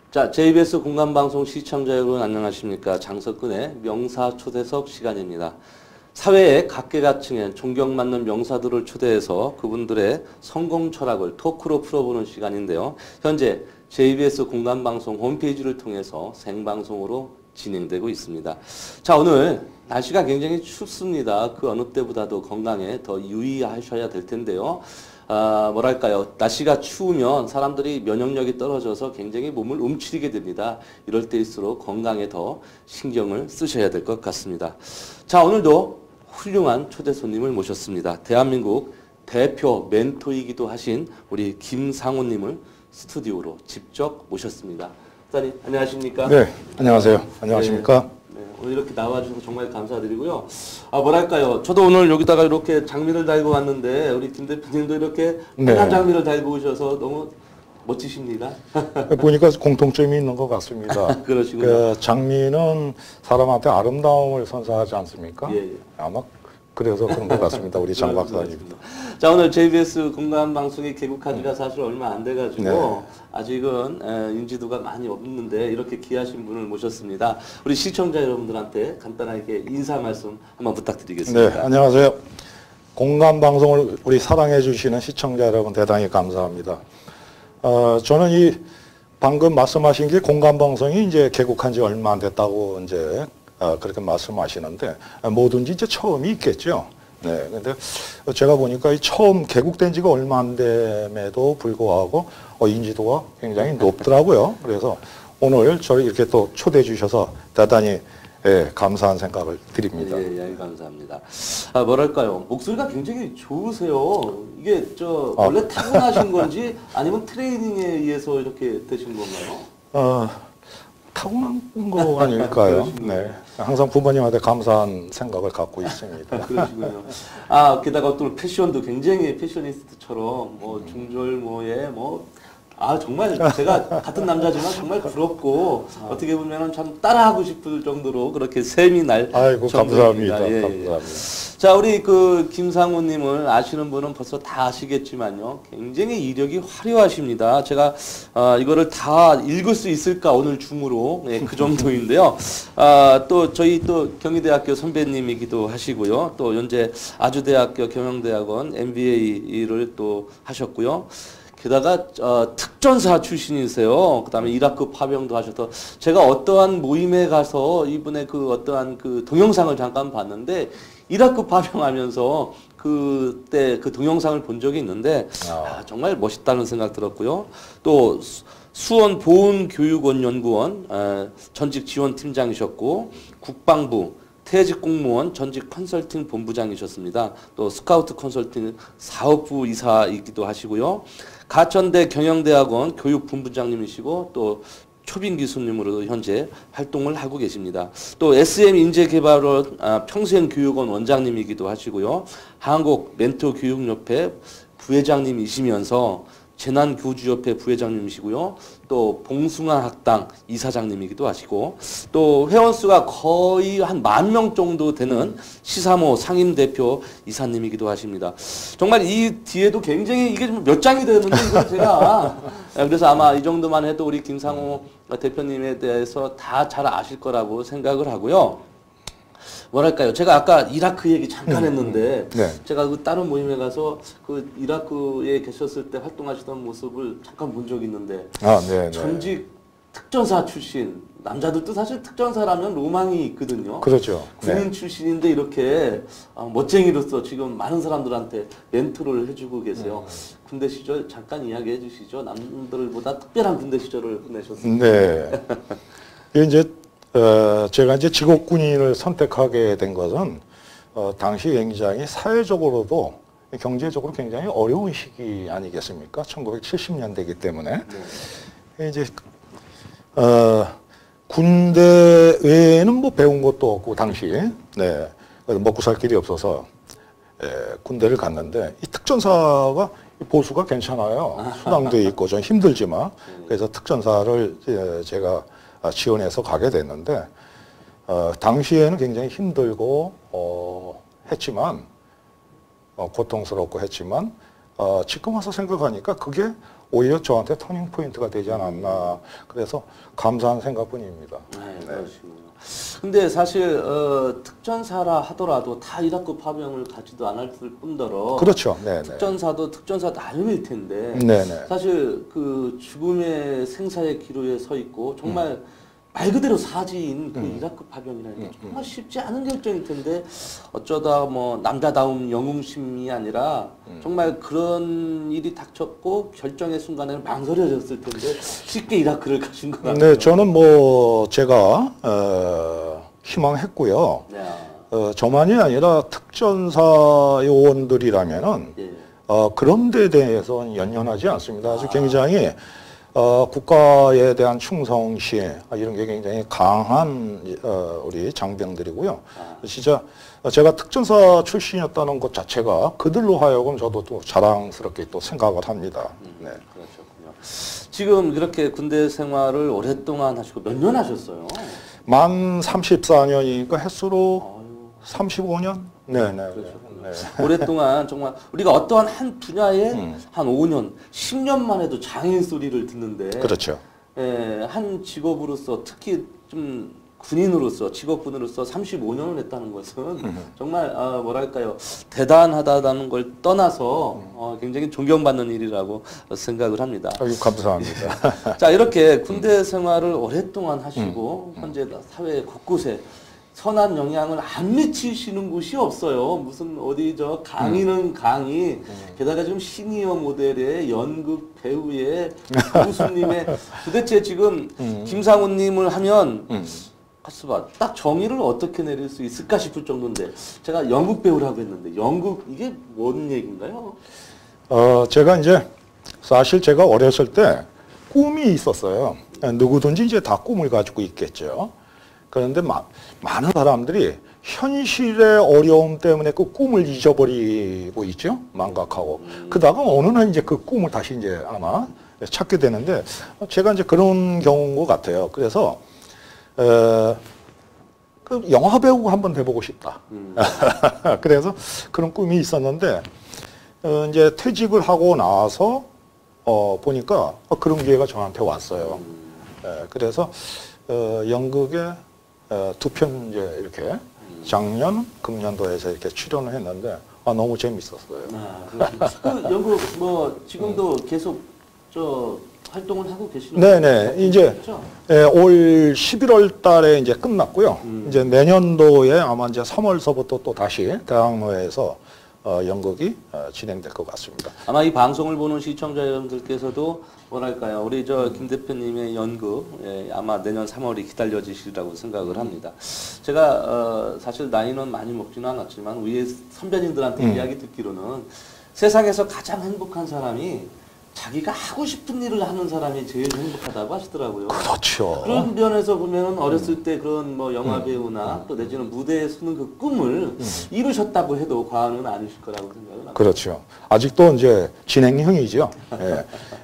자, JBS 공감방송 시청자 여러분 안녕하십니까. 장석근의 명사초대석 시간입니다. 사회의 각계각층의 존경받는 명사들을 초대해서 그분들의 성공 철학을 토크로 풀어보는 시간인데요. 현재 JBS 공감방송 홈페이지를 통해서 생방송으로 진행되고 있습니다. 자, 오늘 날씨가 굉장히 춥습니다. 그 어느 때보다도 건강에 더 유의하셔야 될 텐데요. 뭐랄까요. 날씨가 추우면 사람들이 면역력이 떨어져서 굉장히 몸을 움츠리게 됩니다. 이럴 때일수록 건강에 더 신경을 쓰셔야 될 것 같습니다. 자, 오늘도 훌륭한 초대 손님을 모셨습니다. 대한민국 대표 멘토이기도 하신 우리 김상호님을 스튜디오로 직접 모셨습니다. 사장님, 안녕하십니까? 네, 안녕하세요. 안녕하십니까? 네, 오늘 이렇게 나와주셔서 정말 감사드리고요. 뭐랄까요. 저도 오늘 여기다가 이렇게 장미를 달고 왔는데, 우리 김 대표님도 이렇게 빨간 장미를 달고 오셔서 너무 멋지십니다. 보니까 공통점이 있는 것 같습니다. 그러시군요. 그 장미는 사람한테 아름다움을 선사하지 않습니까? 예. 아마 그래서 그런 것 같습니다. 우리 장 박사님. 자, 오늘 JBS 공감방송이 개국한 지가 사실 얼마 안 돼가지고 네. 아직은 인지도가 많이 없는데 이렇게 귀하신 분을 모셨습니다. 우리 시청자 여러분들한테 간단하게 인사 말씀 한번 부탁드리겠습니다. 네, 안녕하세요. 공감방송을 우리 사랑해 주시는 시청자 여러분 대단히 감사합니다. 저는 이 방금 말씀하신 게 공감방송이 이제 개국한 지 얼마 안 됐다고 이제 그렇게 말씀하시는데 뭐든지 이제 처음이 있겠죠. 네, 근데 제가 보니까 이 처음 개국된 지가 얼마 안 됨에도 불구하고 인지도가 굉장히 높더라고요. 그래서 오늘 저를 이렇게 또 초대해 주셔서 대단히 감사한 생각을 드립니다. 예, 감사합니다. 뭐랄까요. 목소리가 굉장히 좋으세요. 이게 원래 타고나신 건지 아니면 트레이닝에 의해서 이렇게 되신 건가요? 타고난 거 아닐까요? 네. 항상 부모님한테 감사한 생각을 갖고 있습니다. 그러시군요. 게다가 또 패션도 굉장히 패셔니스트처럼 중절모에 정말 제가 같은 남자지만 정말 부럽고 어떻게 보면은 참 따라하고 싶을 정도로 그렇게 샘이 날 아이고, 정도입니다. 감사합니다. 예. 감사합니다. 자, 우리 그 김상호님을 아시는 분은 벌써 다 아시겠지만요. 굉장히 이력이 화려하십니다. 제가 이거를 다 읽을 수 있을까 오늘 중으로 그 정도인데요. 또 저희 또 경희대학교 선배님이기도 하시고요. 또 현재 아주대학교 경영대학원 MBA를 또 하셨고요. 게다가 특전사 출신이세요. 그다음에 이라크 파병도 하셔서 제가 어떠한 모임에 가서 이분의 그 어떠한 그 동영상을 잠깐 봤는데 이라크 파병하면서 그때 그 동영상을 본 적이 있는데 정말 멋있다는 생각 들었고요. 또 수원 보훈교육원 연구원 전직 지원팀장이셨고 국방부 퇴직 공무원 전직 컨설팅 본부장이셨습니다. 또 스카우트 컨설팅 사업부 이사이기도 하시고요. 가천대 경영대학원 교육본부장님이시고 또 초빙 교수님으로 현재 활동을 하고 계십니다. 또 SM 인재개발원 평생교육원 원장님이기도 하시고요. 한국 멘토교육협회 부회장님이시면서 재난교주협회 부회장님이시고요. 또 봉숭아 학당 이사장님이기도 하시고 또 회원수가 거의 한 10,000명 정도 되는 시사모 상임대표 이사님이기도 하십니다. 정말 이 뒤에도 굉장히 이게 몇 장이 되는데 이걸 제가 그래서 아마 이 정도만 해도 우리 김상호 대표님에 대해서 다 잘 아실 거라고 생각을 하고요. 뭐랄까요. 제가 아까 이라크 얘기 잠깐 했는데 네. 제가 그 다른 모임에 가서 그 이라크에 계셨을 때 활동하시던 모습을 잠깐 본 적이 있는데 네. 전직 특전사 출신 남자들도 사실 특전사라면 로망이 있거든요. 그렇죠. 군인 출신인데 이렇게 멋쟁이로서 지금 많은 사람들한테 멘토를 해주고 계세요. 군대 시절 잠깐 이야기해 주시죠. 남들보다 특별한 군대 시절을 보내셨습니다. 네. 이제 제가 이제 직업군인을 선택하게 된 것은 당시 굉장히 사회적으로도 경제적으로 굉장히 어려운 시기 아니겠습니까? 1970년대이기 때문에 이제 군대 외에는 뭐 배운 것도 없고 당시에 먹고 살 길이 없어서 군대를 갔는데 이 특전사가 보수가 괜찮아요. 수당도 있고 좀 힘들지만 그래서 특전사를 제가 지원해서 가게 됐는데 당시에는 굉장히 힘들고 했지만 고통스럽고 했지만 지금 와서 생각하니까 그게 오히려 저한테 터닝 포인트가 되지 않았나. 그래서 감사한 생각뿐입니다. 네, 그러시군요. 근데 사실 특전사라 하더라도 다 이라크 파병을 가지도 않았을 뿐더러 그렇죠. 네네. 특전사도 특전사 나름일 텐데 네네. 사실 그 죽음의 생사의 기로에 서 있고 정말 말 그대로 사지인 그 이라크 파병이라는 게 정말 쉽지 않은 결정일 텐데 어쩌다 뭐 남자다움 영웅심이 아니라 정말 그런 일이 닥쳤고 결정의 순간에는 망설여졌을 텐데 쉽게 이라크를 가신 것 같아요. 네, 저는 뭐 제가 희망했고요. 네. 저만이 아니라 특전사 요원들이라면은 예. 그런 데 대해서 연연하지 않습니다. 아주 굉장히 국가에 대한 충성심 이런 게 굉장히 강한 우리 장병들이고요. 진짜 제가 특전사 출신이었다는 것 자체가 그들로 하여금 저도 또 자랑스럽게 또 생각을 합니다. 네. 그렇군요. 지금 이렇게 군대 생활을 오랫동안 하시고 몇 년 하셨어요? 만 34년이니까 횟수로 35년? 네네. 네. 오랫동안 정말 우리가 어떠한 한 분야에 한 5년, 10년만 해도 장인 소리를 듣는데 그렇죠. 예, 한 직업으로서 특히 좀 군인으로서 직업군으로서 35년을 했다는 것은 정말 뭐랄까요 대단하다는 걸 떠나서 굉장히 존경받는 일이라고 생각을 합니다. 아유, 감사합니다. 자 이렇게 군대 생활을 오랫동안 하시고 현재 사회 곳곳에 선한 영향을 안 미치시는 곳이 없어요. 무슨 어디 저 강의는 강의, 게다가 지금 시니어 모델의 연극 배우의 교수님의 도대체 지금 김상훈님을 하면 가스바 딱 정의를 어떻게 내릴 수 있을까 싶을 정도인데 제가 연극 배우라고 했는데 연극 이게 뭔 얘기인가요? 제가 이제 사실 제가 어렸을 때 꿈이 있었어요. 누구든지 이제 다 꿈을 가지고 있겠죠. 그런데 많은 사람들이 현실의 어려움 때문에 그 꿈을 잊어버리고 있죠. 망각하고. 그러다가 어느 날 이제 그 꿈을 다시 이제 아마 찾게 되는데 제가 이제 그런 경우인 것 같아요. 그래서 그 영화 배우가 한번 돼보고 싶다. 그래서 그런 꿈이 있었는데 이제 퇴직을 하고 나서 보니까 그런 기회가 저한테 왔어요. 그래서 연극에 두 편 이제 이렇게 작년, 금년도에서 이렇게 출연을 했는데 너무 재밌었어요. 그 연극 뭐 지금도 계속 저 활동을 하고 계시는 네네. 이제 올 11월 달에 이제 끝났고요. 이제 내년도에 아마 이제 3월서부터 또 다시 대학로에서 연극이 진행될 것 같습니다. 아마 이 방송을 보는 시청자 여러분들께서도 뭐랄까요, 우리 저 김 대표님의 연극 아마 내년 3월이 기다려지시리라고 생각을 합니다. 제가 사실 나이는 많이 먹지는 않았지만 위에 선배님들한테 이야기 듣기로는 세상에서 가장 행복한 사람이 자기가 하고 싶은 일을 하는 사람이 제일 행복하다고 하시더라고요. 그렇죠. 그런 면에서 보면 어렸을 때 그런 뭐 영화 배우나 또 내지는 무대에 서는 그 꿈을 이루셨다고 해도 과언은 아니실 거라고 생각을 합니다. 그렇죠. 아직도 이제 진행형이죠.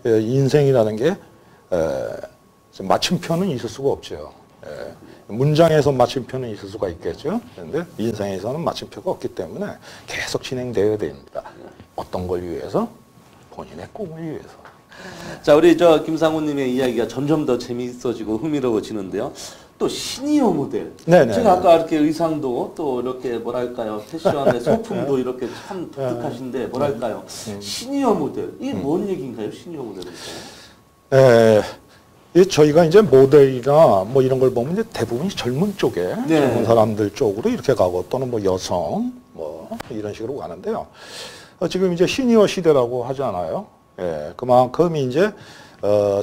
인생이라는 게 맞춤표는 있을 수가 없죠. 문장에서 맞춤표는 있을 수가 있겠죠. 그런데 인생에서는 맞춤표가 없기 때문에 계속 진행되어야 됩니다. 어떤 걸 위해서? 본인의 꿈을 위해서. 자, 우리 저 김상훈님의 이야기가 점점 더 재미있어지고 흥미로워지는데요. 또 시니어 모델. 네네. 제가 아까 이렇게 의상도 또 이렇게 뭐랄까요, 패션의 소품도 이렇게 참 독특하신데 뭐랄까요, 시니어 모델. 이게 뭔 얘기인가요, 시니어 모델은? 저희가 이제 모델이나 뭐 이런 걸 보면 이제 대부분이 젊은 쪽에 네. 젊은 사람들 쪽으로 이렇게 가고 또는 뭐 여성 뭐 이런 식으로 가는데요. 지금 이제 시니어 시대라고 하잖아요. 그만큼 이제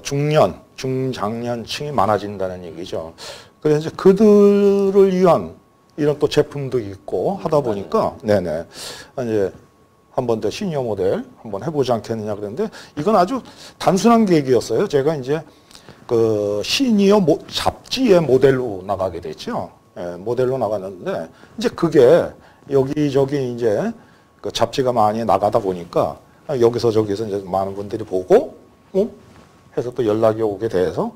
중년, 중장년층이 많아진다는 얘기죠. 그래서 이제 그들을 위한 이런 또 제품도 있고 하다 보니까 네네 이제 한 번 더 시니어 모델 한번 해보지 않겠느냐 그랬는데 이건 아주 단순한 계획이었어요. 제가 이제 그 시니어 잡지의 모델로 나가게 됐죠. 모델로 나갔는데 이제 그게 여기저기 이제 그 잡지가 많이 나가다 보니까 여기서 저기서 이제 많은 분들이 보고 해서 또 연락이 오게 돼서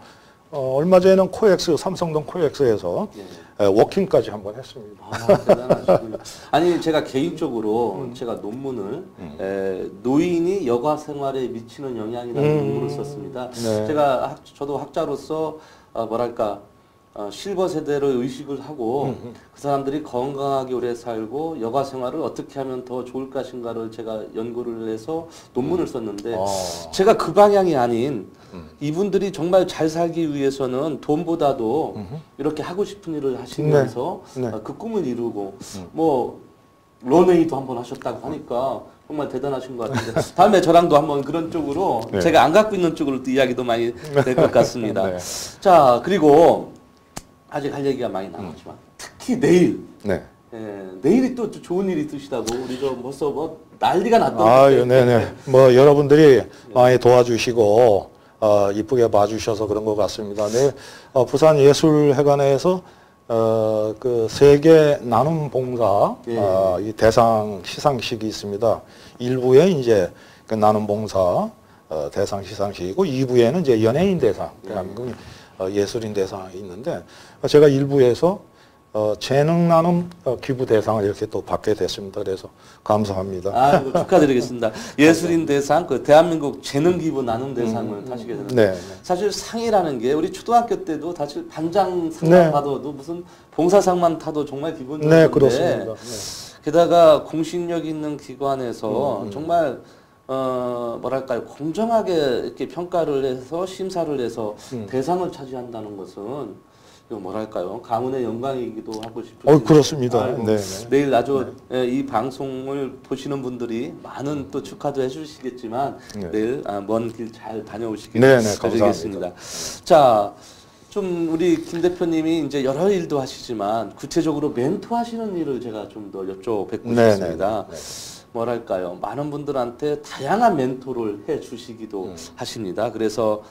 얼마 전에는 코엑스, 삼성동 코엑스에서 워킹까지 한번 했습니다. 대단하시군요. 아니 제가 개인적으로 제가 논문을 노인이 여가 생활에 미치는 영향이라는 논문을 썼습니다. 네. 저도 학자로서 뭐랄까 실버 세대로 의식을 하고 그 사람들이 건강하게 오래 살고 여가 생활을 어떻게 하면 더 좋을 것인가를 제가 연구를 해서 논문을 썼는데 제가 그 방향이 아닌 이분들이 정말 잘 살기 위해서는 돈보다도 이렇게 하고 싶은 일을 하시면서 네. 네. 그 꿈을 이루고 뭐 런웨이도 한번 하셨다고 하니까 정말 대단하신 것 같은데 다음에 저랑도 한번 그런 쪽으로 네. 제가 안 갖고 있는 쪽으로 또 이야기도 많이 될 것 같습니다. 네. 자 그리고 아직 할 얘기가 많이 남았지만 특히 내일 내일이 또 좋은 일이 있으시다고 우리 저 벌써 뭐 난리가 났던데. 네네. 뭐 여러분들이 많이 도와주시고 이쁘게 봐주셔서 그런 것 같습니다. 내일 부산 예술회관에서 그 세계 나눔 봉사 이 대상 시상식이 있습니다. 1부에 이제 그 나눔 봉사 대상 시상식이고 2부에는 이제 연예인 대상 대한민국 예술인 대상이 있는데 제가 1부에서 재능 나눔 기부 대상을 이렇게 또 받게 됐습니다. 그래서 감사합니다. 축하드리겠습니다. 예술인 대상, 그 대한민국 재능 기부 나눔 대상을 타시게 되는데 네. 사실 상이라는 게 우리 초등학교 때도 사실 반장 상만 받아도 무슨 봉사상만 타도 정말 기분 좋은데 네, 그렇습니다. 네. 게다가 공신력 있는 기관에서 정말 뭐랄까요 공정하게 이렇게 평가를 해서 심사를 해서 대상을 차지한다는 것은 이거 뭐랄까요 가문의 영광이기도 하고 싶은. 그렇습니다. 네. 내일 아주 이 방송을 보시는 분들이 많은 또 축하도 해주시겠지만 내일 먼 길 잘 다녀오시길 바라겠습니다. 자, 좀 우리 김 대표님이 이제 여러 일도 하시지만 구체적으로 멘토하시는 일을 제가 좀 더 여쭤뵙고 싶습니다. 뭐랄까요 많은 분들한테 다양한 멘토를 해주시기도 하십니다. 그래서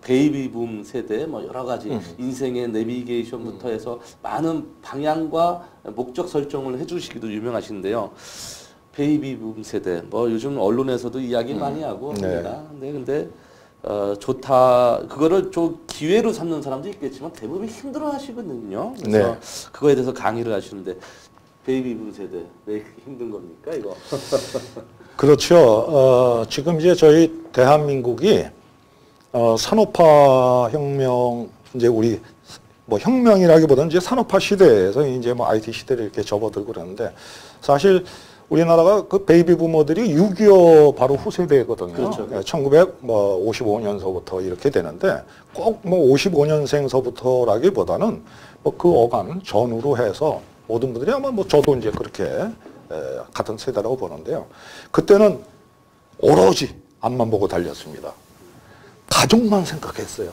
베이비붐 세대 뭐 여러 가지 인생의 내비게이션부터 해서 많은 방향과 목적 설정을 해주시기도 유명하신데요. 베이비붐 세대 뭐 요즘 언론에서도 이야기 많이 하고 합니다. 근데 좋다 그거를 좀 기회로 삼는 사람도 있겠지만 대부분 힘들어하시거든요. 그래서 그거에 대해서 강의를 하시는데. 베이비붐 세대 왜 그렇게 힘든 겁니까 이거? 그렇죠. 지금 이제 저희 대한민국이 산업화 혁명 이제 우리 뭐 혁명이라기보다는 이제 산업화 시대에서 이제 뭐 IT 시대를 이렇게 접어들고 그러는데 사실 우리나라가 그 베이비 부모들이 6.25 바로 후세대거든요. 그렇죠. 1955년서부터 이렇게 되는데 꼭 뭐 55년생서부터라기보다는 뭐 그 어간 전후로 해서 모든 분들이 아마 뭐 저도 이제 그렇게 같은 세대라고 보는데요. 그때는 오로지 앞만 보고 달렸습니다. 가족만 생각했어요.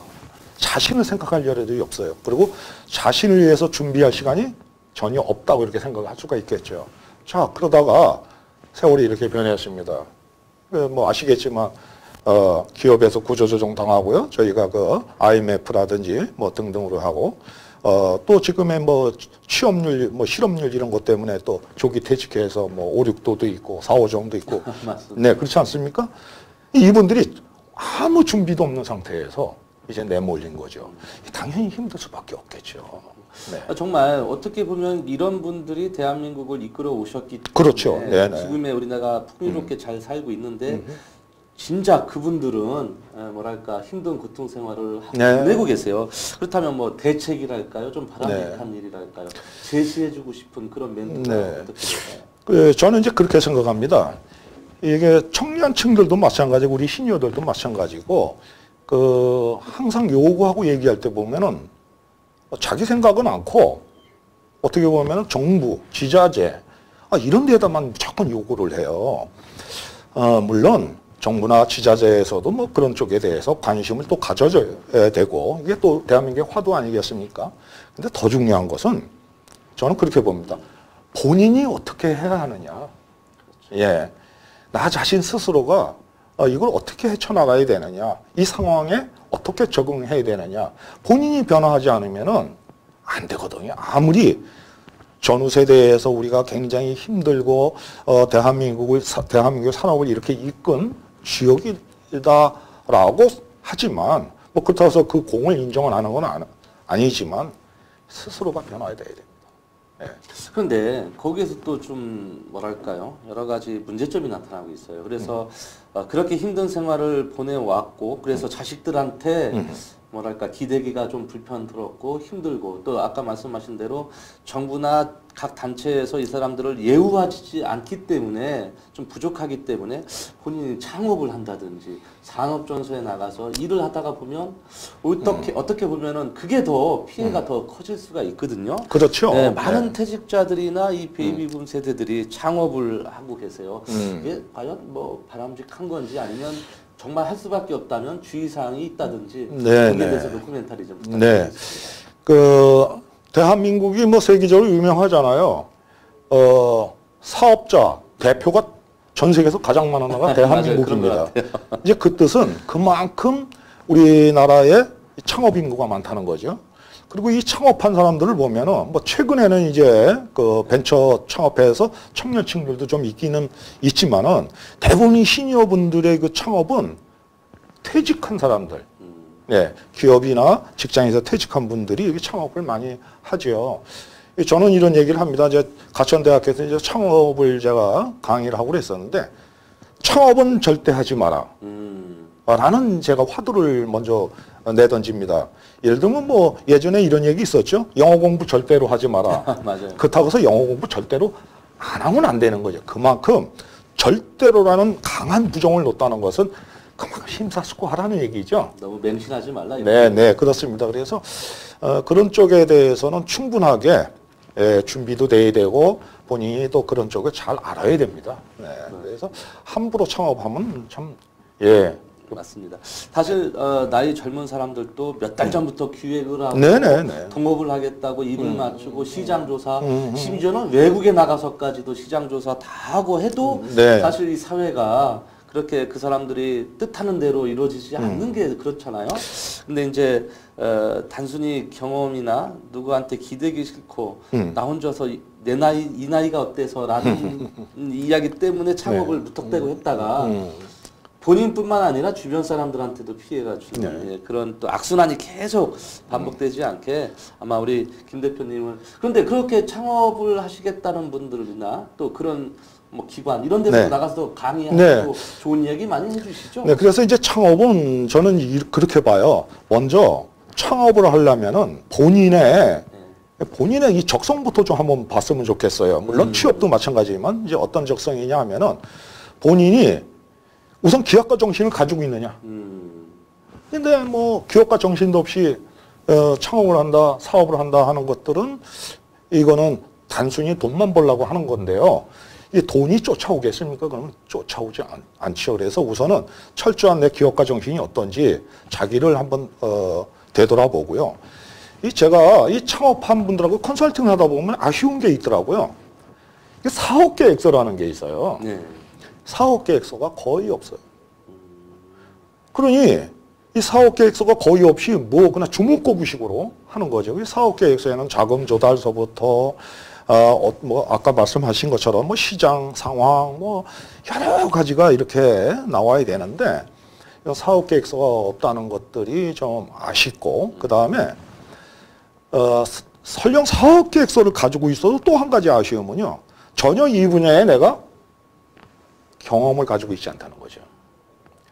자신을 생각할 여력이 없어요. 그리고 자신을 위해서 준비할 시간이 전혀 없다고 이렇게 생각할 수가 있겠죠. 자, 그러다가 세월이 이렇게 변했습니다. 뭐 아시겠지만 기업에서 구조조정 당하고요. 저희가 그 IMF라든지 뭐 등등으로 하고 또 지금의 뭐 취업률, 뭐 실업률 이런 것 때문에 또 조기 퇴직해서 뭐 5, 6도도 있고 4, 5정도 있고 네, 그렇지 않습니까? 이분들이 아무 준비도 없는 상태에서 이제 내몰린 거죠. 당연히 힘들 수밖에 없겠죠. 네. 정말 어떻게 보면 이런 분들이 대한민국을 이끌어 오셨기 때문에 그렇죠. 지금의 우리나라가 풍요롭게 잘 살고 있는데 진짜 그분들은 뭐랄까 힘든 고통 생활을 보내고 계세요. 그렇다면 뭐 대책이랄까요? 좀 바람직한 일이랄까요? 제시해주고 싶은 그런 멘트가 어떻게 될까요? 저는 이제 그렇게 생각합니다. 이게 청년층들도 마찬가지고 우리 시니어들도 마찬가지고 항상 요구하고 얘기할 때 보면은 자기 생각은 않고 어떻게 보면은 정부, 지자재 이런 데다만 무조건 요구를 해요. 물론 정부나 지자체에서도 뭐 그런 쪽에 대해서 관심을 또 가져줘야 되고 이게 또 대한민국의 화두 아니겠습니까? 근데 더 중요한 것은 저는 그렇게 봅니다. 본인이 어떻게 해야 하느냐. 예. 나 자신 스스로가 이걸 어떻게 헤쳐나가야 되느냐. 이 상황에 어떻게 적응해야 되느냐. 본인이 변화하지 않으면은 안 되거든요. 아무리 전후 세대에서 우리가 굉장히 힘들고 대한민국 산업을 이렇게 이끈 주역이다라고 하지만 뭐 그렇다고 해서 그 공을 인정을 하는 건 아니지만 스스로가 변화해야 됩니다. 예. 그런데 거기에서 또 좀 뭐랄까요? 여러 가지 문제점이 나타나고 있어요. 그래서 그렇게 힘든 생활을 보내왔고 그래서 자식들한테 뭐랄까 기대기가 좀 불편스럽고 힘들고 또 아까 말씀하신 대로 정부나 각 단체에서 이 사람들을 예우하지 않기 때문에 좀 부족하기 때문에 본인이 창업을 한다든지 산업전소에 나가서 일을 하다가 보면 어떻게 보면은 그게 더 피해가 더 커질 수가 있거든요. 그렇죠. 네, 많은 네. 퇴직자들이나 이 베이비붐 세대들이 창업을 하고 계세요. 이게 과연 뭐 바람직한 건지 아니면 정말 할 수밖에 없다면 주의사항이 있다든지 네, 거기에 네. 대해서 도큐멘터리 좀 네. 부탁드리겠습니다. 대한민국이 뭐 세계적으로 유명하잖아요. 사업자 대표가 전 세계에서 가장 많은 나라가 대한민국입니다. 맞아요. 그런 것 이제 그 뜻은 그만큼 우리나라에 창업 인구가 많다는 거죠. 그리고 이 창업한 사람들을 보면은 뭐 최근에는 이제 그 벤처 창업회에서 청년층들도 좀 있기는 있지만은 대부분 시니어 분들의 그 창업은 퇴직한 사람들, 네, 기업이나 직장에서 퇴직한 분들이 여기 창업을 많이 하죠. 저는 이런 얘기를 합니다. 이제 가천대학교에서 이제 창업을 제가 강의를 하고 그랬었는데 창업은 절대 하지 마라. 라는 제가 화두를 먼저 내던집니다. 예를 들면 뭐 예전에 이런 얘기 있었죠. 영어 공부 절대로 하지 마라. 맞아요. 그렇다고 해서 영어 공부 절대로 안 하면 안 되는 거죠. 그만큼 절대로라는 강한 부정을 놓다는 것은 그만큼 심사숙고하라는 얘기죠. 너무 맹신하지 말라. 네, 네, 그렇습니다. 그래서 그런 쪽에 대해서는 충분하게 준비도 돼야 되고 본인이 또 그런 쪽을 잘 알아야 됩니다. 네, 그래서 함부로 창업하면 참 맞습니다. 사실 나이 젊은 사람들도 몇 달 전부터 기획을 하고 네네네. 동업을 하겠다고 입을 맞추고 시장 조사, 심지어는 외국에 나가서까지도 시장 조사 다 하고 해도 네. 사실 이 사회가 그렇게 그 사람들이 뜻하는 대로 이루어지지 않는 게 그렇잖아요. 근데 이제 단순히 경험이나 누구한테 기대기 싫고 나 혼자서 내 나이 이 나이가 어때서라는 이야기 때문에 창업을 무턱대고 했다가 본인뿐만 아니라 주변 사람들한테도 피해가 주는 예, 그런 또 악순환이 계속 반복되지 않게 아마 우리 김 대표님은 그런데 그렇게 창업을 하시겠다는 분들이나 또 그런 뭐 기관 이런 데서 나가서 강의하고 좋은 이야기 많이 해주시죠. 네, 그래서 이제 창업은 저는 그렇게 봐요. 먼저 창업을 하려면은 본인의 이 적성부터 좀 한번 봤으면 좋겠어요. 물론 취업도 마찬가지지만 이제 어떤 적성이냐 하면은 본인이 우선 기업가 정신을 가지고 있느냐. 근데 뭐 기업가 정신도 없이 창업을 한다, 사업을 한다 하는 것들은 이거는 단순히 돈만 벌려고 하는 건데요. 이 돈이 쫓아오겠습니까? 그러면 쫓아오지 않죠. 그래서 우선은 철저한 내 기업가 정신이 어떤지 자기를 한번 되돌아보고요. 제가 이 창업한 분들하고 컨설팅을 하다 보면 아쉬운 게 있더라고요. 사업 계획서라는 게 있어요. 네. 사업 계획서가 거의 없어요. 그러니 이 사업 계획서가 거의 없이 뭐 그냥 주먹고구식으로 하는 거죠. 이 사업 계획서에는 자금 조달서부터 뭐 아까 말씀하신 것처럼 뭐 시장 상황 뭐 여러 가지가 이렇게 나와야 되는데 사업 계획서가 없다는 것들이 좀 아쉽고 그 다음에 설령 사업 계획서를 가지고 있어도 또 한 가지 아쉬움은요. 전혀 이 분야에 내가 경험을 가지고 있지 않다는 거죠.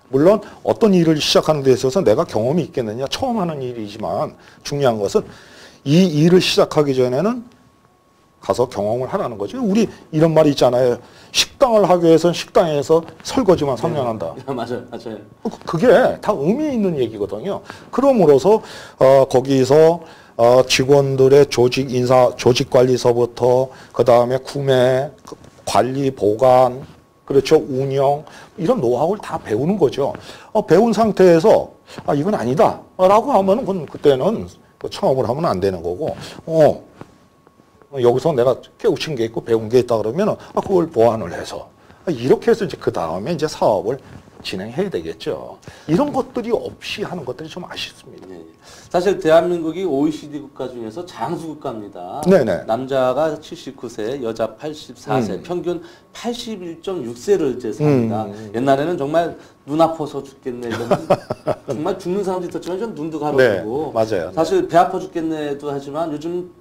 물론 어떤 일을 시작하는 데 있어서 내가 경험이 있겠느냐 처음 하는 일이지만 중요한 것은 이 일을 시작하기 전에는 가서 경험을 하라는 거죠. 우리 이런 말이 있잖아요. 식당을 하기 위해서는 식당에서 설거지만 3년 한다. 맞아요. 그게 다 의미 있는 얘기거든요. 그러므로서 거기서 직원들의 조직 관리서부터 그 다음에 구매, 관리, 보관, 그렇죠. 운영, 이런 노하우를 다 배우는 거죠. 배운 상태에서, 이건 아니다. 라고 하면은, 그때는 창업을 하면 안 되는 거고, 여기서 내가 깨우친 게 있고 배운 게 있다 그러면은, 그걸 보완을 해서, 이렇게 해서 이제 그 다음에 이제 사업을 진행해야 되겠죠. 이런 것들이 없이 하는 것들이 좀 아쉽습니다. 네. 사실 대한민국이 OECD 국가 중에서 장수 국가입니다. 네네. 남자가 79세, 여자 84세, 평균 81.6세를 이제 삽니다. 옛날에는 정말 눈 아파서 죽겠네 이런 정말 죽는 사람도 있었지만 좀 눈도 가려지고 네, 맞아요. 사실 배 아파 죽겠네도 하지만 요즘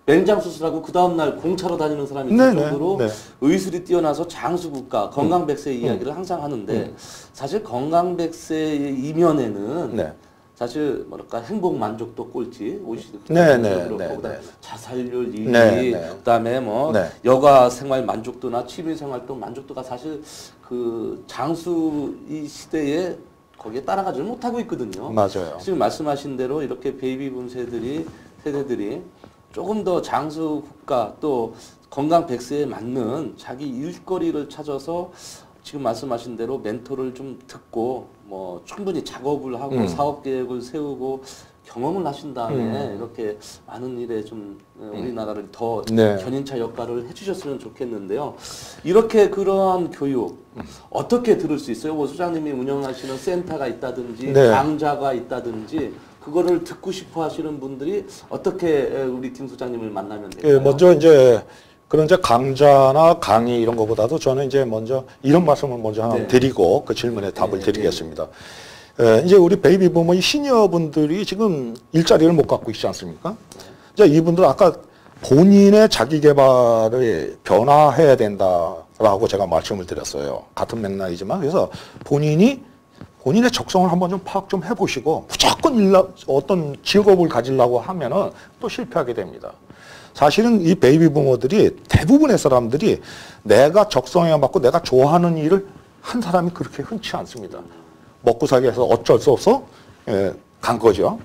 맹장 수술하고 그 다음날 공차로 다니는 사람이 있을 정도로 네. 의술이 뛰어나서 장수국가 건강백세 이야기를 항상 하는데 사실 건강백세의 이면에는 네. 사실 뭐랄까 행복 만족도 꼴찌 OECD 네, 그렇고 네, 그다음에 네. 자살률 1위 네, 네. 그다음에 뭐 네. 여가 생활 만족도나 취미 생활도 만족도가 사실 그 장수 이 시대에 거기에 따라가지를 못하고 있거든요. 맞아요. 지금 말씀하신 대로 이렇게 베이비붐 세대들이 조금 더 장수 국가 또 건강 백세에 맞는 자기 일거리를 찾아서 지금 말씀하신 대로 멘토를 좀 듣고 뭐 충분히 작업을 하고 사업 계획을 세우고 경험을 하신 다음에 이렇게 많은 일에 좀 우리나라를 더 네. 견인차 역할을 해주셨으면 좋겠는데요. 이렇게 그러한 교육 어떻게 들을 수 있어요? 뭐 소장님이 운영하시는 센터가 있다든지 네. 강좌가 있다든지 그거를 듣고 싶어 하시는 분들이 어떻게 우리 김 소장님을 만나면 될까요? 예, 먼저 이제 그런 이제 강좌나 강의 이런 것보다도 저는 이제 먼저 이런 말씀을 먼저 하나 네. 드리고 그 질문에 답을 네, 드리겠습니다. 이제 우리 베이비 부모의 시니어분들이 지금 일자리를 못 갖고 있지 않습니까? 이제 이분들 아까 본인의 자기 개발을 변화해야 된다라고 제가 말씀을 드렸어요. 같은 맥락이지만 그래서 본인의 적성을 한번 좀 파악 좀 해보시고 무조건 어떤 직업을 가지려고 하면은 또 실패하게 됩니다. 사실은 이 베이비 부모들이 대부분의 사람들이 내가 적성에 맞고 내가 좋아하는 일을 한 사람이 그렇게 흔치 않습니다. 먹고 살기 위해서 어쩔 수 없어 간 거죠.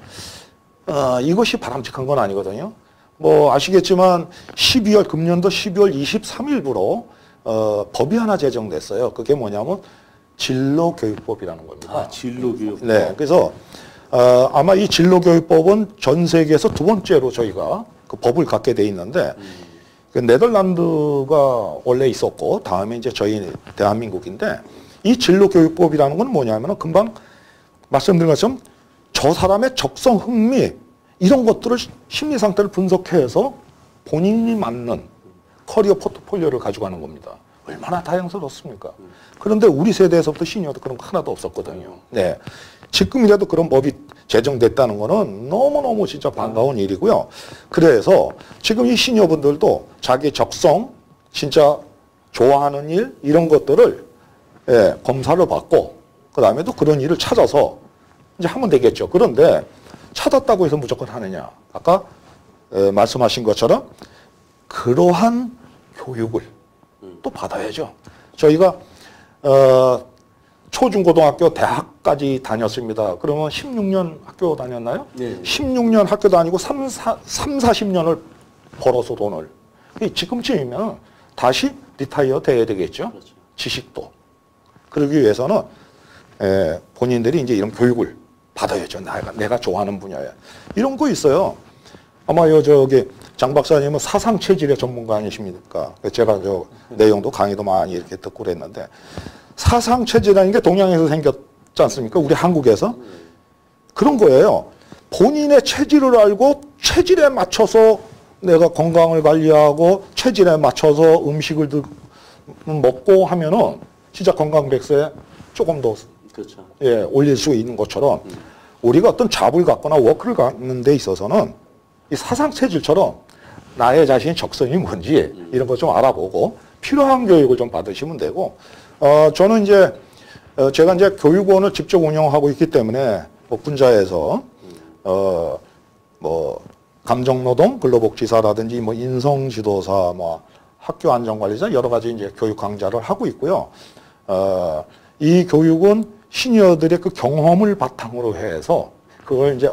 이것이 바람직한 건 아니거든요. 뭐 아시겠지만 금년도 12월 23일부로 법이 하나 제정됐어요. 그게 뭐냐면 진로교육법이라는 겁니다. 아, 진로교육법. 네, 그래서 아마 이 진로교육법은 전 세계에서 두 번째로 저희가 그 법을 갖게 돼 있는데 그 네덜란드가 원래 있었고 다음에 이제 저희 대한민국인데 이 진로교육법이라는 건 뭐냐면은 금방 말씀드린 것처럼 저 사람의 적성, 흥미 이런 것들을 심리 상태를 분석해서 본인이 맞는 커리어 포트폴리오를 가져가는 겁니다. 얼마나 다양스럽습니까? 그런데 우리 세대에서부터 시니어도 그런 거 하나도 없었거든요. 네. 지금이라도 그런 법이 제정됐다는 거는 너무너무 진짜 반가운 일이고요. 그래서 지금 이 시니어분들도 자기 적성, 진짜 좋아하는 일, 이런 것들을 검사를 받고, 그 다음에도 그런 일을 찾아서 이제 하면 되겠죠. 그런데 찾았다고 해서 무조건 하느냐. 아까 말씀하신 것처럼 그러한 교육을 또 받아야죠. 저희가 초중고등학교 대학까지 다녔습니다. 그러면 16년 학교 다녔나요? 네. 16년 학교 다니고 40년을 벌어서 돈을. 지금쯤이면 다시 리타이어 돼야 되겠죠. 그렇죠. 지식도. 그러기 위해서는 본인들이 이제 이런 교육을 받아야죠. 내가 좋아하는 분야에. 이런 거 있어요. 아마 장 박사님은 사상 체질의 전문가 아니십니까? 제가 내용도 강의도 많이 이렇게 듣고 그랬는데 사상 체질이라는 게 동양에서 생겼지 않습니까? 우리 한국에서 그런 거예요. 본인의 체질을 알고 체질에 맞춰서 내가 건강을 관리하고 체질에 맞춰서 음식을 먹고 하면은 진짜 건강 백세 조금 더 그렇죠. 올릴 수 있는 것처럼 우리가 어떤 잡을 갖거나 워크를 갖는 데 있어서는 이 사상 체질처럼 나의 자신의 적성이 뭔지 이런 거 좀 알아보고 필요한 교육을 좀 받으시면 되고 저는 이제 제가 이제 교육원을 직접 운영하고 있기 때문에 뭐 분자에서 뭐 감정노동 근로복지사라든지 뭐 인성지도사 뭐 학교 안전관리자 여러 가지 이제 교육 강좌를 하고 있고요. 이 교육은 시니어들의 그 경험을 바탕으로 해서 그걸 이제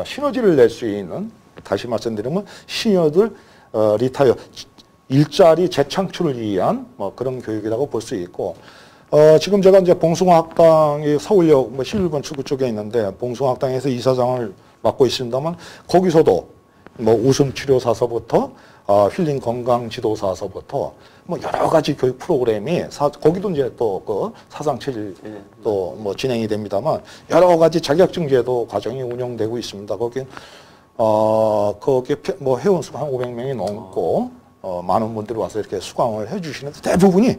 시너지를 낼 수 있는 다시 말씀드리면 시니어들 리타이어 일자리 재창출을 위한 뭐 그런 교육이라고 볼 수 있고 지금 제가 이제 봉숭아학당이 서울역 뭐 11번 출구 쪽에 있는데 봉숭아학당에서 이사장을 맡고 있습니다만 거기서도 뭐 웃음 치료사서부터 힐링 건강 지도사서부터 뭐 여러 가지 교육 프로그램이 거기도 이제 또 그 사상체질 또 뭐 진행이 됩니다만 여러 가지 자격증 제도 과정이 운영되고 있습니다. 거기 거기 뭐 회원 수가 한 500명이 넘고 많은 분들이 와서 이렇게 수강을 해주시는데 대부분이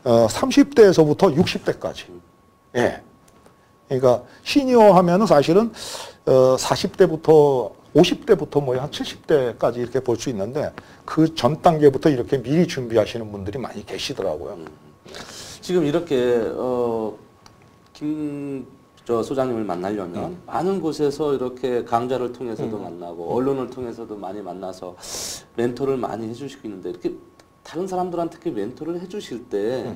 30대에서부터 60대까지. 예. 그러니까 시니어 하면은 사실은 40대부터 50대부터 뭐 한 70대까지 이렇게 볼 수 있는데 그 전 단계부터 이렇게 미리 준비하시는 분들이 많이 계시더라고요. 지금 이렇게 저 소장님을 만나려면 많은 곳에서 이렇게 강좌를 통해서도 만나고 언론을 통해서도 많이 만나서 멘토를 많이 해주시고 있는데 이렇게 다른 사람들한테 그 멘토를 해주실 때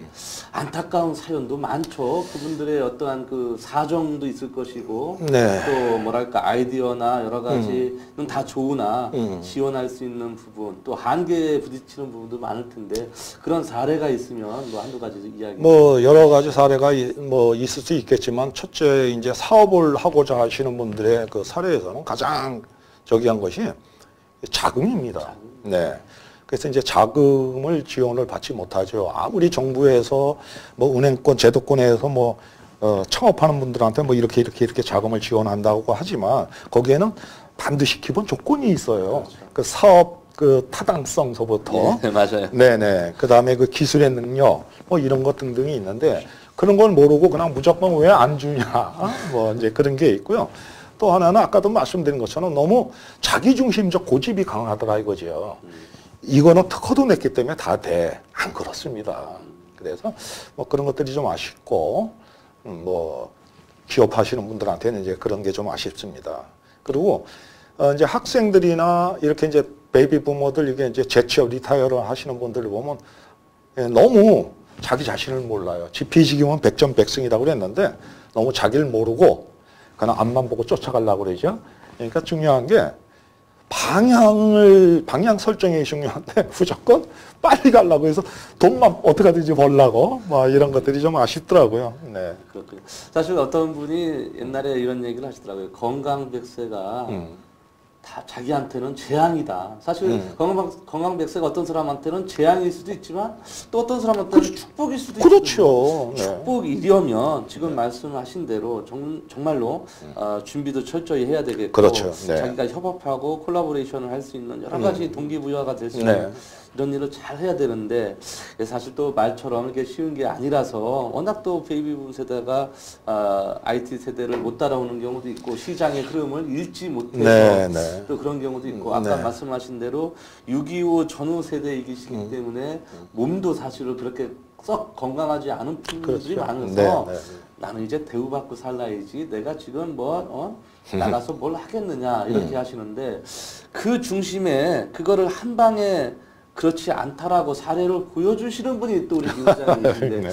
안타까운 사연도 많죠. 그분들의 어떠한 그 사정도 있을 것이고 네. 또 뭐랄까 아이디어나 여러 가지는 다 좋으나 지원할 수 있는 부분 또 한계에 부딪히는 부분도 많을 텐데 그런 사례가 있으면 뭐 한두 가지 이야기. 뭐 여러 가지 사례가 뭐 있을 수 있겠지만 첫째 이제 사업을 하고자 하시는 분들의 그 사례에서는 가장 저기한 것이 자금입니다. 네. 그래서 이제 자금을 지원을 받지 못하죠. 아무리 정부에서 뭐 은행권, 제도권에서 뭐 창업하는 분들한테 뭐 이렇게 자금을 지원한다고 하지만 거기에는 반드시 기본 조건이 있어요. 그렇죠. 그 사업 그 타당성서부터. 네, 맞아요. 네네. 그 다음에 그 기술의 능력 뭐 이런 것 등등이 있는데 그런 걸 모르고 그냥 무조건 왜 안 주냐. 뭐 이제 그런 게 있고요. 또 하나는 아까도 말씀드린 것처럼 너무 자기중심적 고집이 강하더라 이거죠. 이거는 특허도 냈기 때문에 다 돼. 안 그렇습니다. 그래서 뭐 그런 것들이 좀 아쉽고, 뭐 기업하시는 분들한테는 이제 그런 게 좀 아쉽습니다. 그리고 이제 학생들이나 이렇게 이제 베이비 부모들 이게 이제 재취업 리타이어를 하시는 분들을 보면 너무 자기 자신을 몰라요. 지피지기면 백전백승이라고 그랬는데 너무 자기를 모르고 그냥 앞만 보고 쫓아가려고 그러죠. 그러니까 중요한 게 방향 설정이 중요한데 무조건 빨리 가려고 해서 돈만 어떻게 하든지 벌라고 뭐 이런 것들이 좀 아쉽더라고요. 네. 그렇군요. 사실 어떤 분이 옛날에 이런 얘기를 하시더라고요. 건강 백세가 다 자기한테는 재앙이다. 사실 건강 백세가 어떤 사람한테는 재앙일 수도 있지만 또 어떤 사람한테는 축복일 수도 그렇죠. 있거든요. 축복이려면 지금 말씀하신 대로 정말로 준비도 철저히 해야 되겠고 그렇죠. 네. 자기가 협업하고 콜라보레이션을 할 수 있는 여러 가지 동기부여가 될 수 있는 이런 일을 잘 해야 되는데 사실 또 말처럼 이렇게 쉬운 게 아니라서 워낙 또 베이비붐 세대가 IT 세대를 못 따라오는 경우도 있고 시장의 흐름을 읽지 못해서 또 그런 경우도 있고 아까 말씀하신 대로 6.25 전후 세대이시기 때문에 몸도 사실은 그렇게 썩 건강하지 않은 분들이 많아서 나는 이제 대우받고 살라야지 내가 지금 나가서 뭘 하겠느냐 이렇게 하시는데 그 중심에 그거를 한 방에 그렇지 않다라고 사례를 보여주시는 분이 또 우리 기자님인데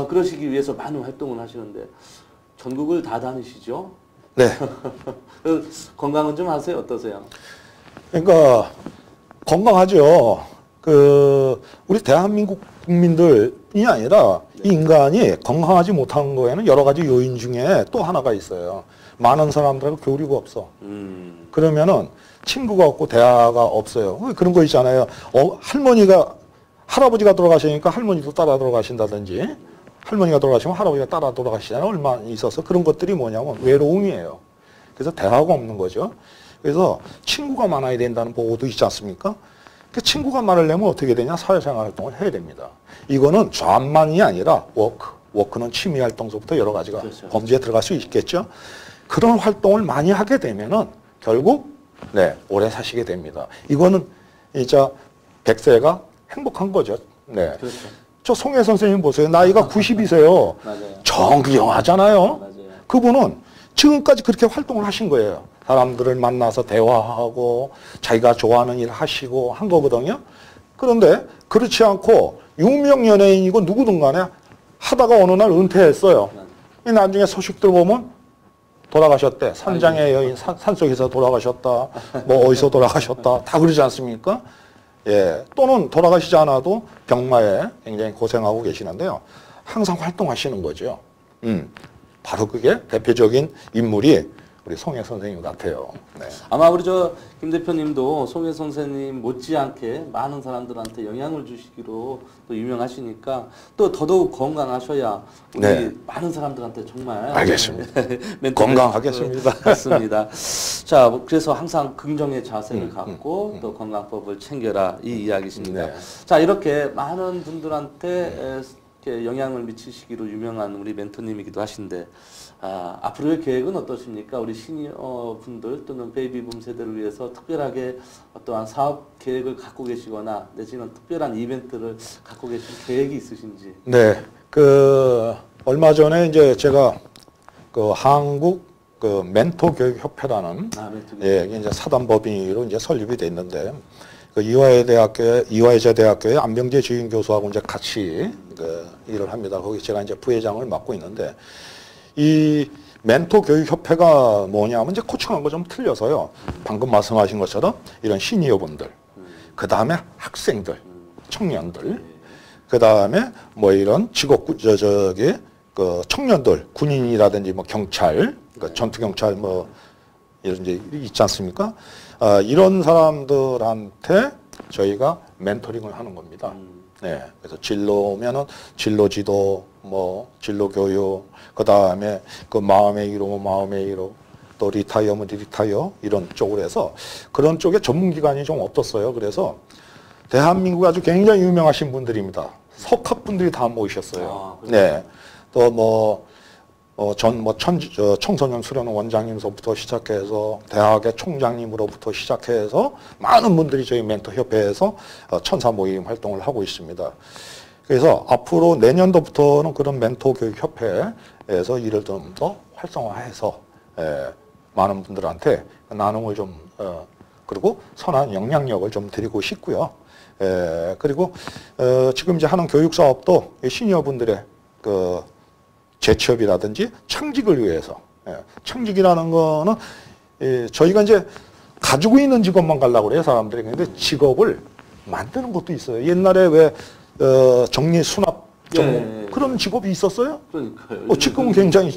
그러시기 위해서 많은 활동을 하시는데 전국을 다 다니시죠? 네. 건강은 좀 하세요? 어떠세요? 그러니까 건강하죠. 우리 대한민국 국민들이 아니라 이 인간이 건강하지 못하는 거에는 여러 가지 요인 중에 또 하나가 있어요. 많은 사람들하고 교류가 없어. 그러면은 친구가 없고 대화가 없어요. 그런 거 있잖아요. 할아버지가 돌아가시니까 할머니도 따라 돌아가신다든지 할머니가 돌아가시면 할아버지가 따라 돌아가시잖아요. 얼마 있어서 그런 것들이 뭐냐면 외로움이에요. 그래서 대화가 없는 거죠. 그래서 친구가 많아야 된다는 보고도 있지 않습니까? 그 친구가 많으려면 어떻게 되냐? 사회생활 활동을 해야 됩니다. 이거는 좌만이 아니라 워크는 취미 활동서부터 여러 가지가 그렇죠. 범죄에 들어갈 수 있겠죠. 그런 활동을 많이 하게 되면은 결국 오래 사시게 됩니다. 이거는 진짜 100세가 행복한 거죠. 네. 그렇죠. 저 송혜 선생님 보세요. 나이가 90이세요. 정경하잖아요. 그분은 지금까지 그렇게 활동을 하신 거예요. 사람들을 만나서 대화하고 자기가 좋아하는 일 하시고 한 거거든요. 그런데 그렇지 않고 유명 연예인이고 누구든 간에 하다가 어느 날 은퇴했어요. 나중에 소식들 보면 돌아가셨대. 산장의 여인, 산속에서 돌아가셨다. 뭐 어디서 돌아가셨다. 다 그러지 않습니까? 예. 또는 돌아가시지 않아도 병마에 굉장히 고생하고 계시는데요. 항상 활동하시는 거죠. 바로 그게 대표적인 인물이 우리 송혜 선생님 같아요. 네. 아마 우리 저 김 대표님도 송혜 선생님 못지않게 많은 사람들한테 영향을 주시기로 또 유명하시니까 또 더더욱 건강하셔야 우리 네. 많은 사람들한테 정말 알겠습니다. 멘토를 건강하겠습니다. 맞습니다. 자, 그래서 항상 긍정의 자세를 갖고 또 건강법을 챙겨라 이 이야기십니다. 네. 자, 이렇게 많은 분들한테 이렇게 영향을 미치시기로 유명한 우리 멘토님이기도 하신데 앞으로의 계획은 어떠십니까? 우리 시니어 분들 또는 베이비붐 세대를 위해서 특별하게 어떠한 사업 계획을 갖고 계시거나 내지는 특별한 이벤트를 갖고 계신 계획이 있으신지? 네, 그 얼마 전에 이제 제가 그 한국 그 멘토 교육 협회라는 멘토 교육. 예, 이제 사단법인으로 이제 설립이 돼 있는데 그 이화여대 대학교의 안병재 주임 교수하고 이제 같이 그 일을 합니다. 거기 제가 이제 부회장을 맡고 있는데 이 멘토 교육 협회가 뭐냐면 이제 코칭한 거 좀 틀려서요. 방금 말씀하신 것처럼 이런 시니어분들, 그 다음에 학생들, 청년들, 그 다음에 뭐 이런 저기 그 청년들, 군인이라든지 뭐 경찰, 그 전투 경찰 뭐 이런 이제 있지 않습니까? 이런 사람들한테 저희가 멘토링을 하는 겁니다. 네, 그래서 진로면은 진로 지도, 뭐 진로 교육, 그 다음에 그 마음의 위로, 마음의 위로, 또 리타이어면 리타이어 이런 쪽으로 해서 그런 쪽에 전문 기관이 좀 없었어요. 그래서 대한민국 아주 굉장히 유명하신 분들입니다. 석학분들이 다 모이셨어요. 네, 또 청소년 수련원 원장님서부터 시작해서 대학의 총장님으로부터 시작해서 많은 분들이 저희 멘토 협회에서 천사 모임 활동을 하고 있습니다. 그래서 앞으로 내년도부터는 그런 멘토 교육 협회에서 일을 좀 더 활성화해서 많은 분들한테 나눔을 좀 그리고 선한 영향력을 좀 드리고 싶고요. 그리고 지금 이제 하는 교육 사업도 시니어분들의 그 재취업이라든지 청직을 위해서 청직이라는 거는 저희가 이제 가지고 있는 직업만 가려고 그래요 사람들이. 근데 직업을 만드는 것도 있어요. 옛날에 왜 정리 수납 그런 직업이 있었어요. 그러니까요. 지금은 굉장히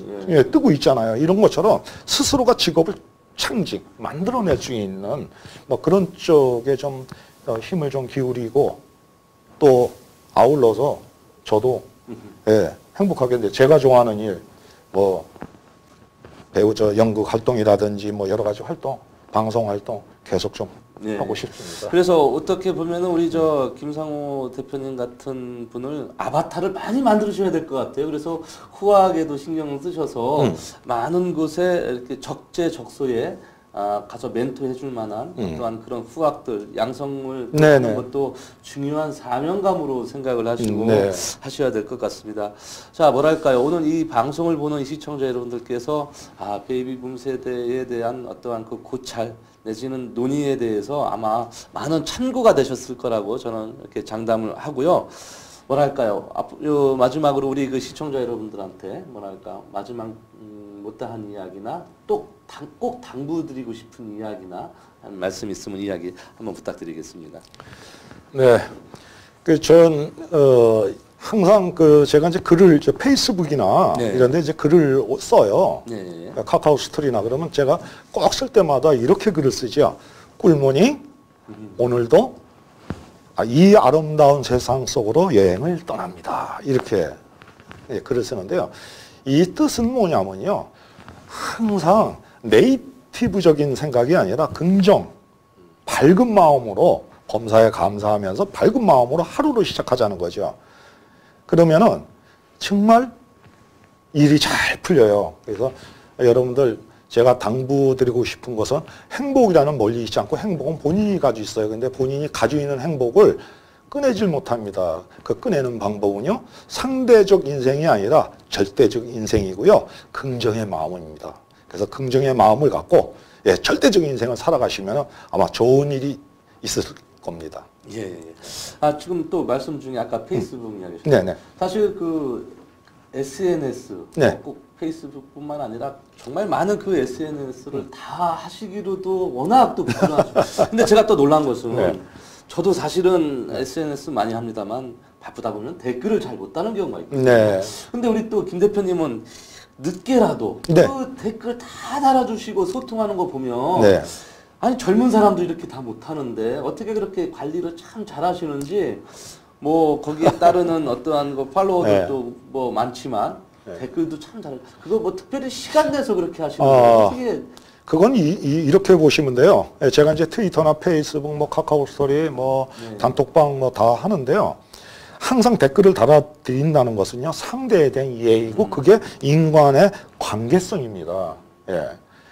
뜨고 있잖아요. 이런 것처럼 스스로가 직업을 창직 만들어낼 수 있는 뭐 그런 쪽에 좀 힘을 좀 기울이고 또 아울러서 저도 행복하겠는데 제가 좋아하는 일, 뭐 배우 연극 활동이라든지 뭐 여러 가지 활동, 방송 활동 계속 좀 하고 싶습니다. 그래서 어떻게 보면은 우리 김상호 대표님 같은 분을 아바타를 많이 만들으셔야 될 것 같아요. 그래서 후학에도 신경을 쓰셔서 많은 곳에 이렇게 적재적소에 가서 멘토해 줄 만한 또한 그런 후학들 양성을 하는 것도 중요한 사명감으로 생각을 하시고 하셔야 될 것 같습니다. 자, 뭐랄까요. 오늘 이 방송을 보는 이 시청자 여러분들께서 베이비붐 세대에 대한 어떠한 그 고찰 내지는 논의에 대해서 아마 많은 참고가 되셨을 거라고 저는 이렇게 장담을 하고요. 뭐랄까요. 마지막으로 우리 그 시청자 여러분들한테 뭐랄까 마지막 못다한 이야기나 또 꼭 당부드리고 싶은 이야기나 말씀 있으면 이야기 한번 부탁드리겠습니다. 네, 항상 제가 이제 글을 페이스북이나 이런데 이제 글을 써요. 카카오 스토리나 그러면 제가 꼭 쓸 때마다 이렇게 글을 쓰죠. 굿모닝. 오늘도 이 아름다운 세상 속으로 여행을 떠납니다. 이렇게 글을 쓰는데요. 이 뜻은 뭐냐면요. 항상 네이티브적인 생각이 아니라 긍정, 밝은 마음으로 범사에 감사하면서 밝은 마음으로 하루를 시작하자는 거죠. 그러면은 정말 일이 잘 풀려요. 그래서 여러분들 제가 당부드리고 싶은 것은 행복이라는 멀리 있지 않고 행복은 본인이 가지고 있어요. 근데 본인이 가지고 있는 행복을 꺼내질 못합니다. 그 꺼내는 방법은요. 상대적 인생이 아니라 절대적 인생이고요. 긍정의 마음입니다. 그래서 긍정의 마음을 갖고 절대적인 인생을 살아가시면 아마 좋은 일이 있을 겁니다. 지금 또 말씀 중에 아까 페이스북 이야기하셨죠. 사실 그 SNS 꼭 페이스북뿐만 아니라 정말 많은 그 SNS를 다 하시기로도 워낙 또 부지런하시고 근데 제가 또 놀란 것은 저도 사실은 SNS 많이 합니다만 바쁘다 보면 댓글을 잘 못 다는 경우가 있거든요. 근데 우리 또 김 대표님은 늦게라도 네. 그 댓글 다 달아주시고 소통하는 거 보면 네. 아니 젊은 사람도 이렇게 다 못하는데 어떻게 그렇게 관리를 참 잘하시는지 뭐 거기에 따르는 어떠한 거 팔로워들도 네. 뭐 많지만 네. 댓글도 참 잘. 그거 뭐 특별히 시간 내서 그렇게 하시는 거예요? 어떻게? 그건 이렇게 보시면 돼요. 예, 제가 이제 트위터나 페이스북, 뭐 카카오 스토리, 뭐 네. 단톡방 뭐 다 하는데요. 항상 댓글을 달아드린다는 것은요, 상대에 대한 예의고 그게 인간의 관계성입니다. 예.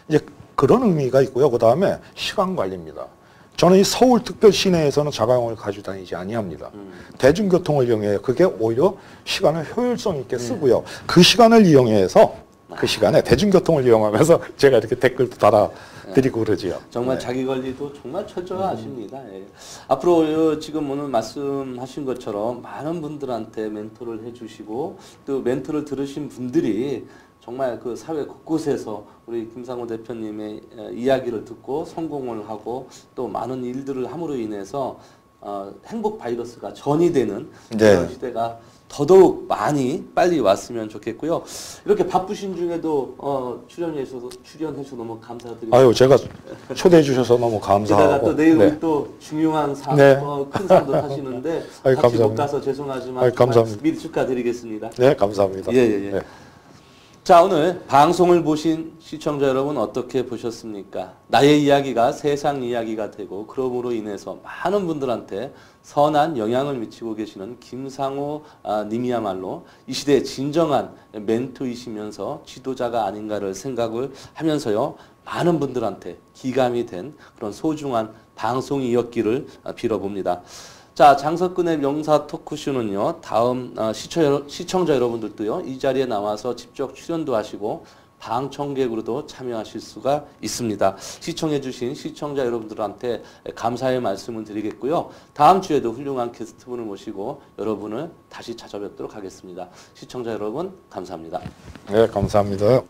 이제 그런 의미가 있고요. 그 다음에 시간 관리입니다. 저는 이 서울특별시내에서는 자가용을 가지고 다니지 아니합니다. 대중교통을 이용해요. 그게 오히려 시간을 효율성 있게 쓰고요. 그 시간을 이용해서 그 시간에 대중교통을 이용하면서 제가 이렇게 댓글도 달아드리고 그러지요. 정말 네. 자기 관리도 정말 철저하십니다. 예. 앞으로 지금 오늘 말씀하신 것처럼 많은 분들한테 멘토를 해주시고 또 멘토를 들으신 분들이 정말 그 사회 곳곳에서 우리 김상호 대표님의 이야기를 듣고 성공을 하고 또 많은 일들을 함으로 인해서 행복 바이러스가 전이되는 네. 그런 시대가 더더욱 많이 빨리 왔으면 좋겠고요. 이렇게 바쁘신 중에도 출연해 주셔서 너무 감사드립니다. 아유, 제가 초대해 주셔서 너무 게다가 감사하고. 또 내일 네. 또 중요한 상, 네. 큰 상도 타시는데 아유, 같이 못 감사합니다. 가서 죄송하지만 아유, 정말 감사합니다. 미리 축하드리겠습니다. 네, 감사합니다. 예, 예, 예. 네. 자, 오늘 방송을 보신 시청자 여러분 어떻게 보셨습니까? 나의 이야기가 세상 이야기가 되고 그럼으로 인해서 많은 분들한테 선한 영향을 미치고 계시는 김상호 님이야말로 이 시대의 진정한 멘토이시면서 지도자가 아닌가를 생각을 하면서요. 많은 분들한테 기감이 된 그런 소중한 방송이었기를 빌어봅니다. 자, 장석근의 명사 토크쇼는요, 다음 시청자 여러분들도요, 이 자리에 나와서 직접 출연도 하시고, 방청객으로도 참여하실 수가 있습니다. 시청해주신 시청자 여러분들한테 감사의 말씀을 드리겠고요. 다음 주에도 훌륭한 게스트분을 모시고 여러분을 다시 찾아뵙도록 하겠습니다. 시청자 여러분, 감사합니다. 네, 감사합니다.